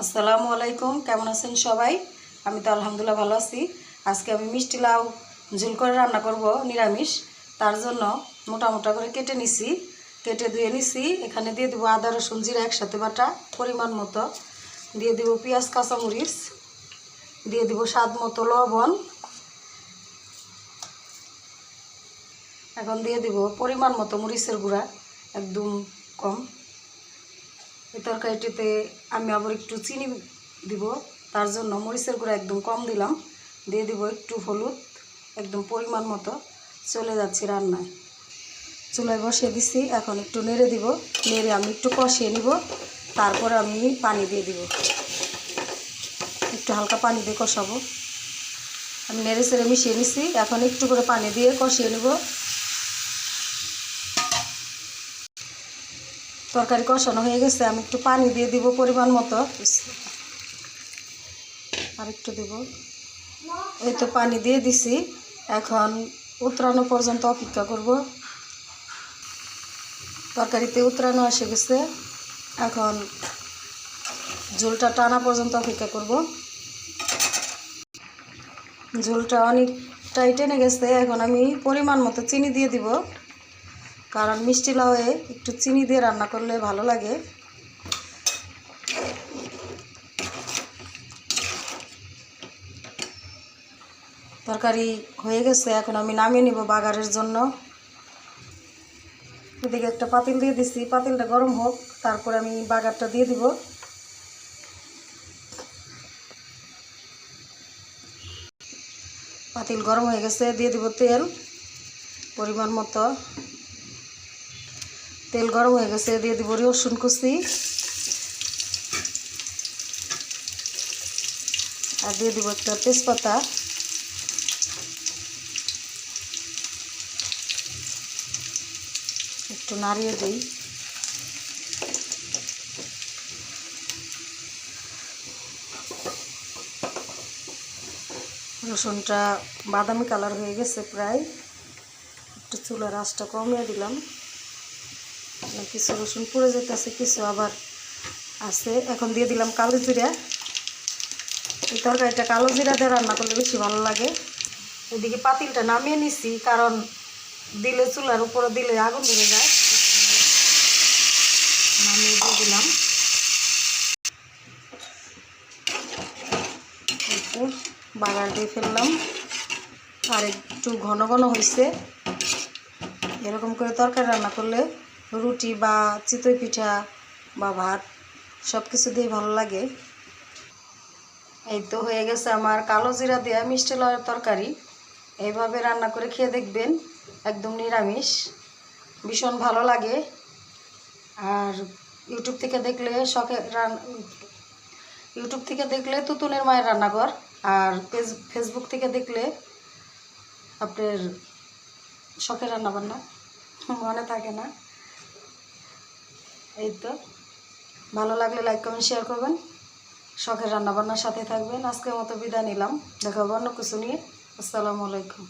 আসসালামু আলাইকুম, কেমন আছেন সবাই? আমি তো আলহামদুলিল্লাহ ভালো আছি। আজকে আমি মিষ্টি লাউ ঝোল করে রান্না করব নিরামিষ। তার জন্য মোটা মোটা করে কেটে নিছি, কেটে ধুয়ে নিছি। এখানে দিয়ে দেবো আদা রসুন জিরা একসাথে বাটা পরিমাণ মতো, দিয়ে দেবো পেঁয়াজ কাঁচামরিচ, দিয়ে দেবো স্বাদ মতো লবণ, এখন দিয়ে দেবো পরিমাণ মতো মরিচের গুঁড়া, একদম কম। এই তরকারিটিতে আমি আবার একটু চিনি দিব, তার জন্য মরিচের গুঁড়া একদম কম দিলাম। দিয়ে দিব একটু হলুদ, একদম পরিমাণ মতো। চলে যাচ্ছি রান্নায়, চুলায় বসিয়ে দিছি। এখন একটু নেড়ে দিব, নেড়ে আমি একটু কষিয়ে নিব, তারপর আমি পানি দিয়ে দিব। একটু হালকা পানি দিয়ে কষাবো। আমি নেড়ে চেড়ে মিশিয়ে নিছি, এখন একটু করে পানি দিয়ে কষিয়ে নিব। তরকারি কষানো হয়ে গেছে, আমি একটু পানি দিয়ে দিব পরিমাণ মতো, আর একটু দিব। এই তো পানি দিয়ে দিছি, এখন উতরানো পর্যন্ত অপেক্ষা করব। তরকারিতে উতরানো এসে গেছে, এখন ঝোলটা টানা পর্যন্ত অপেক্ষা করব। ঝোলটা অনেকটাই টেনে গেছে, এখন আমি পরিমাণ মতো চিনি দিয়ে দিব, কারণ মিষ্টি লাউয়ে একটু চিনি দিয়ে রান্না করলে ভালো লাগে। তরকারি হয়ে গেছে, এখন আমি নামিয়ে নিব বাগারের জন্য। এদিকে একটা পাতিল দিয়ে দিছি, পাতিলটা গরম হোক, তারপর আমি বাগারটা দিয়ে দিব। পাতিল গরম হয়ে গেছে, দিয়ে দিব তেল পরিমাণ মতো। তেল গরম হয়ে গেছে, দিয়ে দিব রসুন কুচি, আর দিয়ে দিব একটা তেজপাতা। একটু নাড়িয়ে দিই। রসুনটা বাদামি কালার হয়ে গেছে প্রায়, একটু চুলার আঁচটা কমিয়ে দিলাম। কিছু রসুন পুড়ে যেতেছে, কিছু আবার আছে। এখন দিয়ে দিলাম কালো জিরা। এই তরকারিটা কালো জিরা দিয়ে রান্না করলে বেশি ভালো লাগে। এদিকে পাতিলটা নামিয়ে নিছি, কারণ দিলে চুলার উপরে দিলে আগুন ধরে যায়। নামিয়ে দিয়ে দিলাম। একটু বাগার দিয়ে ফেললাম, আর একটু ঘন ঘন হয়েছে। এরকম করে তরকারি রান্না করলে রুটি বা চিতই পিঠা বা ভাত সব কিছু দিয়ে ভালো লাগে। এই তো হয়ে গেছে আমার কালো জিরা দেওয়া মিষ্টি লাউয়ের তরকারি। এইভাবে রান্না করে খেয়ে দেখবেন, একদম নিরামিষ, ভীষণ ভালো লাগে। আর ইউটিউব থেকে দেখলে ইউটিউব থেকে দেখলে তুতুনের মায়ের রান্নাঘর, আর ফেসবুক থেকে দেখলে আপনার শখের রান্নাবান্না, মনে থাকে না। এই তো, ভালো লাগলে লাইক কমেন্ট শেয়ার করবেন, শখের রান্নাবান্নার সাথে থাকবেন। আজকের মতো বিদায় নিলাম, দেখা হবে অন্য কিছু নিয়ে। আসসালামু আলাইকুম।